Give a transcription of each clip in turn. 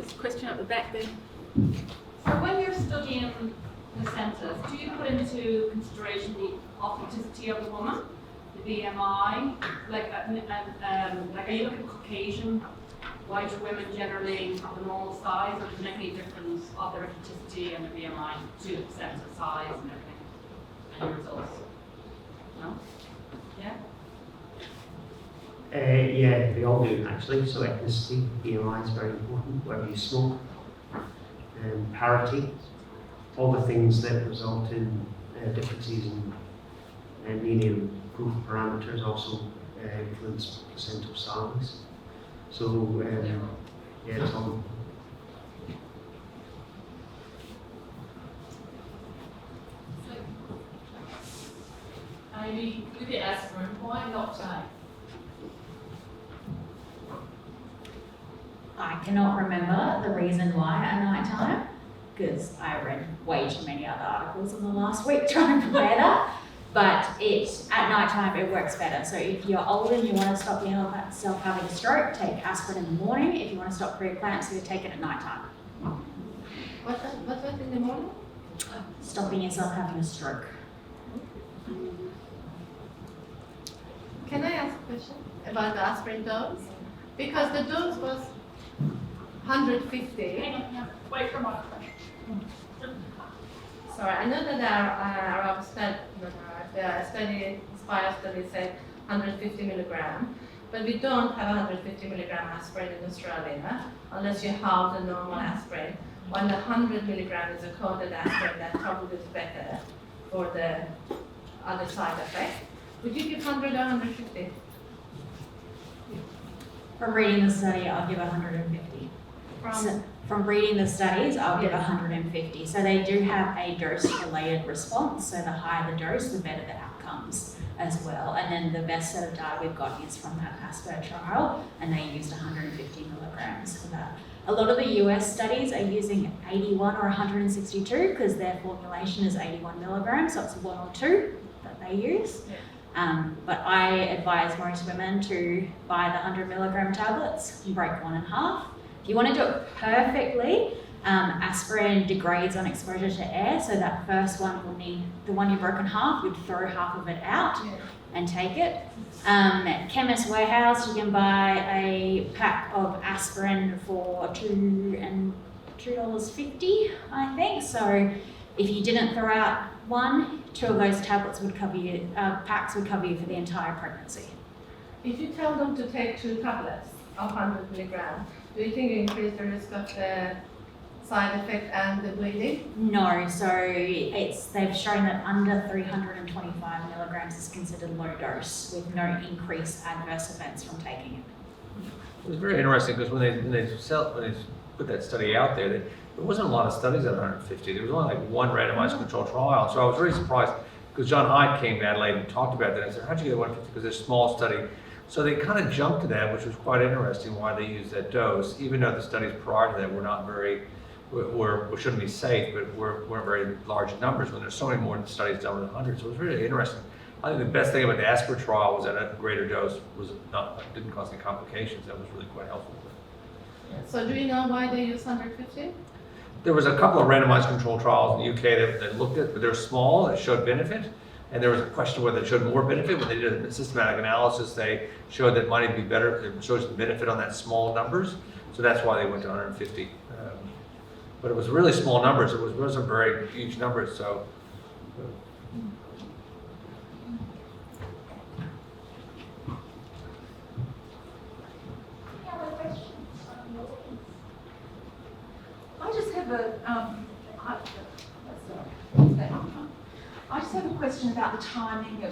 There's a question at the back there. So when you're studying placentas, do you put into consideration the authenticity of the woman, the BMI? Like are you looking at Caucasian white women generally of the normal size, or does it make any difference of their authenticity and the BMI to the placenta size and everything and your results? No? Yeah? Yeah, they all do actually. So ethnicity, BMI is very important, whether you smoke, parity, all the things that result in differences in median growth parameters also influence placental size. So yeah, it's all. Maybe with the aspirin, why not take? I cannot remember the reason why at night time, because I read way too many other articles in the last week trying to prepare that. But at night time it works better. So if you're older and you want to stop yourself having a stroke, take aspirin in the morning. If you want to stop preeclampsia, take it at night time. What was in the morning? Stopping yourself having a stroke. Can I ask a question about the aspirin dose? Because the dose was 150. Wait for my question. Sorry, I know that our study, Inspire study said 150 milligram, but we don't have 150 milligram aspirin in Australia unless you have the normal aspirin. When the 100 milligram is a coated aspirin, that probably is better for the other side effect. Would you give 100 or 150? From reading the study, I'll give 150. From reading the studies, I'll give 150. So they do have a dose-related response. So the higher the dose, the better the outcomes as well. And then the best set of data we've got is from that Aspirin trial, and they used 150 milligrams for that. A lot of the US studies are using 81 or 162 because their formulation is 81 milligrams, so it's 1 or 2 that they use. But I advise most women to buy the 100 milligram tablets and break one in half. If you want to do it perfectly, aspirin degrades on exposure to air, so that first one will need, the one you broke in half, you'd throw half of it out and take it. Chemist Warehouse, you can buy a pack of aspirin for $2.50, I think. So if you didn't throw out one, 2 of those tablets would cover you, packs would cover you for the entire pregnancy. If you tell them to take 2 tablets of 100 milligram, do you think you increase the risk of the side effect and the bleeding? No, so they've shown that under 325 milligrams is considered low dose with no increased adverse events from taking it. It was very interesting because when they put that study out there, there wasn't a lot of studies at 150. There was only like one randomized controlled trial. So I was really surprised because John Hyde came to Adelaide and talked about that. I said, how'd you get 150? Because it's a small study. So they kind of jumped to that, which was quite interesting why they used that dose, even though the studies prior to that were not very, shouldn't be safe, but weren't very large numbers when there's so many more studies done with 100. So it was really interesting. I think the best thing about the Aspirin trial was that a greater dose didn't cause any complications. That was really quite helpful. So do you know why they use 150? There was a couple of randomized controlled trials in the UK that looked at, but they're small, that showed benefit. And there was a question whether it showed more benefit. When they did a systematic analysis, they showed that might be better. It shows the benefit on that small numbers. So that's why they went to 150. But it was really small numbers. It wasn't very huge numbers. So. I just have a question about the timing of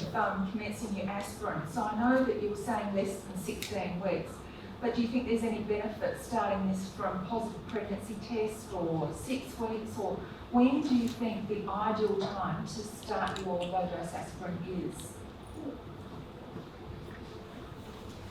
commencing your aspirin. So I know that you were saying less than 16 weeks, but do you think there's any benefit starting this from positive pregnancy test or 6 weeks, or when do you think the ideal time to start your low-dose aspirin is?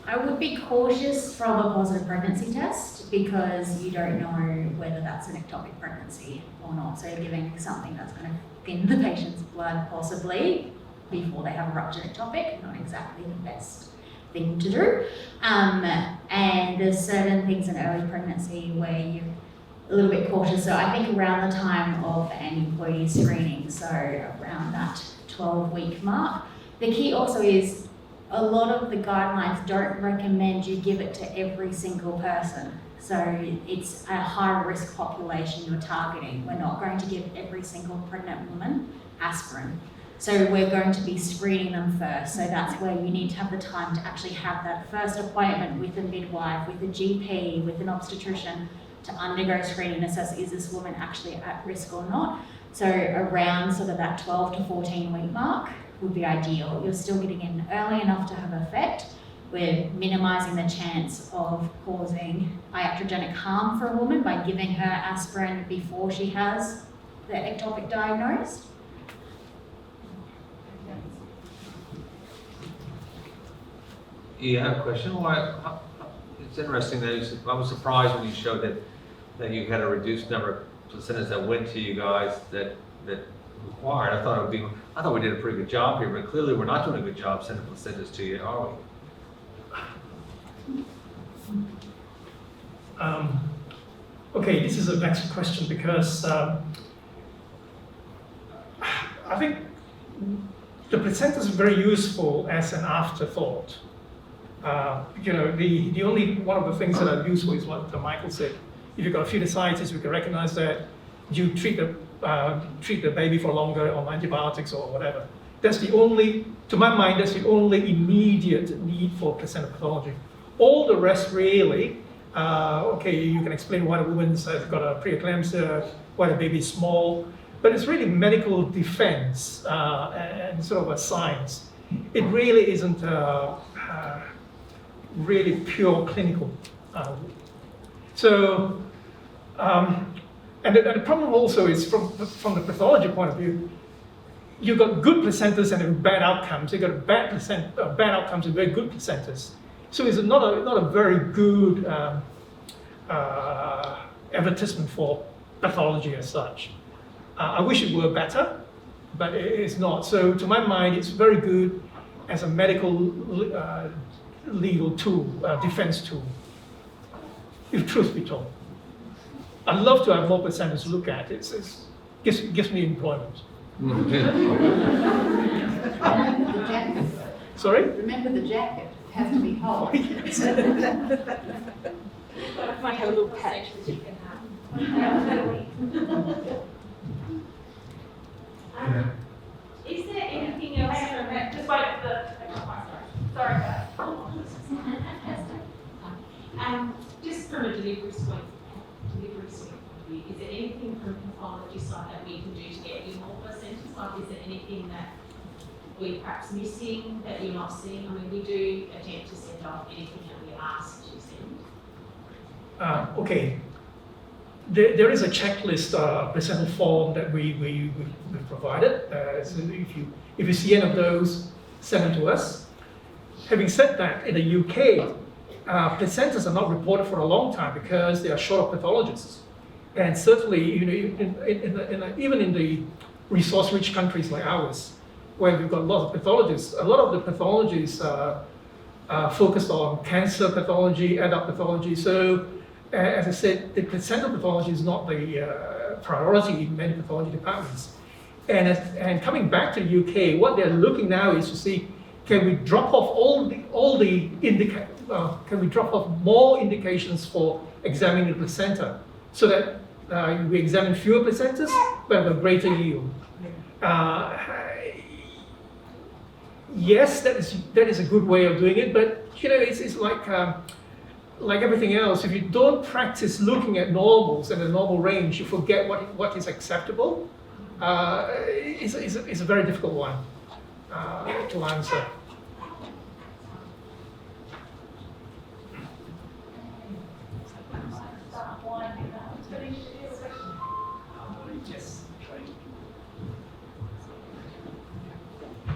I would be cautious from a positive pregnancy test because you don't know whether that's an ectopic pregnancy or not. So you're giving something that's going to thin the patient's blood possibly before they have a ruptured ectopic, not exactly the best thing to do. And there's certain things in early pregnancy where a little bit cautious. So I think around the time of the employee screening, so around that 12-week mark. The key also is a lot of the guidelines don't recommend you give it to every single person. So it's a high risk population you're targeting. We're not going to give every single pregnant woman aspirin. So we're going to be screening them first. So that's where you need to have the time to actually have that first appointment with a midwife, with a GP, with an obstetrician to undergo screening and assess, is this woman actually at risk or not? So around sort of that 12 to 14 week mark would be ideal. You're still getting in early enough to have effect. We're minimising the chance of causing iatrogenic harm for a woman by giving her aspirin before she has the ectopic diagnosed. Yeah, I have a question. It's interesting that I was surprised when you showed that you had a reduced number of placentas that went to you guys that required. I thought we did a pretty good job here, but clearly we're not doing a good job sending placentas to you, are we? Okay, this is a vexed question because I think the placentas are very useful as an afterthought. The only one of the things that are useful is what Michael said. If you've got appendicitis, we can recognize that. You treat the baby for longer on antibiotics or whatever. That's the only, to my mind, that's the only immediate need for placenta pathology. All the rest really, okay, you can explain why the woman's got a preeclampsia, why the baby's small, but it's really medical defense and sort of a science. It really isn't really pure clinical. And the problem also is from the pathology point of view, you've got good placentas and bad outcomes. You've got bad outcomes and very good placentas. So it's not a very good advertisement for pathology as such. I wish it were better, but it is not. So to my mind, it's very good as a medical legal tool, defense tool, if truth be told. I'd love to have more placentas to look at. It gives me employment. Remember the jacket. Sorry? Remember the jacket. It has to be hot. Might have a little patch. Is there anything else? Just wait for the. Sorry, guys. Just from a delivery suite point of view, is there anything from pathology side that we can do to get you more placentas? Like, is there anything that we're perhaps missing that you're not seeing? I mean, we do attempt to send off anything that we ask to send. Okay. There is a checklist, placental form that we provided. So if you see any of those, send them to us. Having said that, in the UK, placentas are not reported for a long time because they are short of pathologists. And certainly, even in the resource-rich countries like ours, where we've got lots of pathologists, a lot of the pathologists are focused on cancer pathology, adult pathology. So, as I said, the placental pathology is not the priority in many pathology departments. And coming back to the UK, what they're looking now is to see, can we drop off can we drop off more indications for examining the placenta so that we examine fewer placentas but have a greater yield? Yes, that is a good way of doing it, but it's like everything else. If you don't practice looking at normals and the normal range, you forget what is acceptable. It's a very difficult one to answer.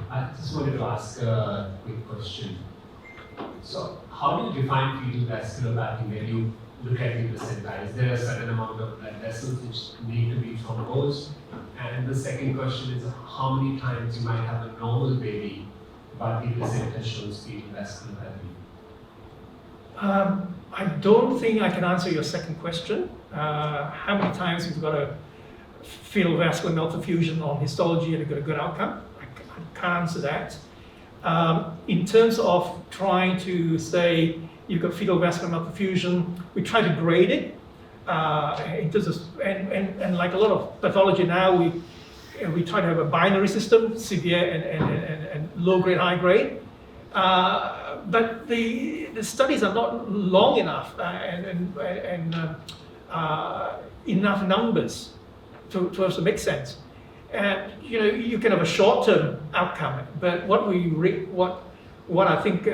I just wanted to ask a quick question. So, how do you define fetal vasculopathy when you look at the placenta? Is there a certain amount of blood vessels which need to be thrombosed? And the second question is, how many times you might have a normal baby, but the placenta shows fetal vasculopathy? I don't think I can answer your second question. How many times you've got a fetal vascular malperfusion on histology and you've got a good outcome? I can't answer that. In terms of trying to say you've got fetal vascular malperfusion, we try to grade it. In terms of, and like a lot of pathology now, we try to have a binary system, severe and low grade, high grade. But the studies are not long enough and enough numbers to also make sense. And you can have a short-term outcome, but what I think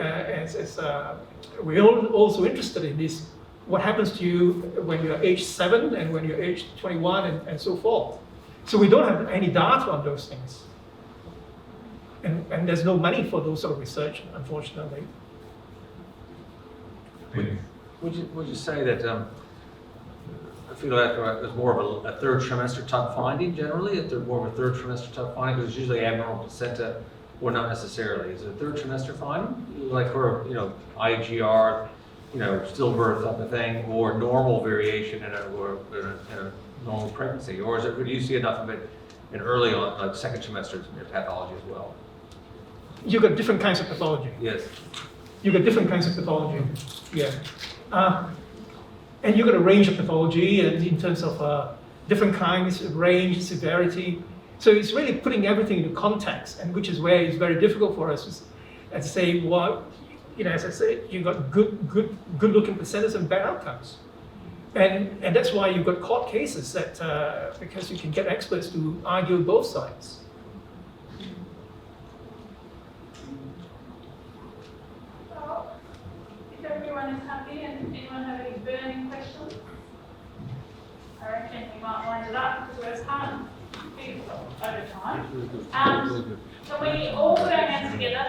we're also interested in is what happens to you when you're age 7 and when you're age 21 and so forth. So we don't have any data on those things. And there's no money for those sort of research, unfortunately. Would you say that I feel that is more of a third trimester type finding generally? If they're more of a third trimester type finding, because it's usually abnormal placenta, or not necessarily. Is it a third trimester finding, like for IGR, stillbirth type of thing, or normal variation in a normal pregnancy, or is it? Do you see enough of it in early on, like second trimester pathology as well? You've got different kinds of pathology. Yes. You've got different kinds of pathology. Yeah. And you've got a range of pathology and in terms of different kinds, range, severity. So it's really putting everything into context, and which is where it's very difficult for us to say, well, as I said, you've got good looking placentas and bad outcomes. And that's why you've got court cases that, because you can get experts to argue both sides. So, if everyone is happy and anyone have any burning questions, I reckon we might wind it up because we're over time. Can we all put our hands together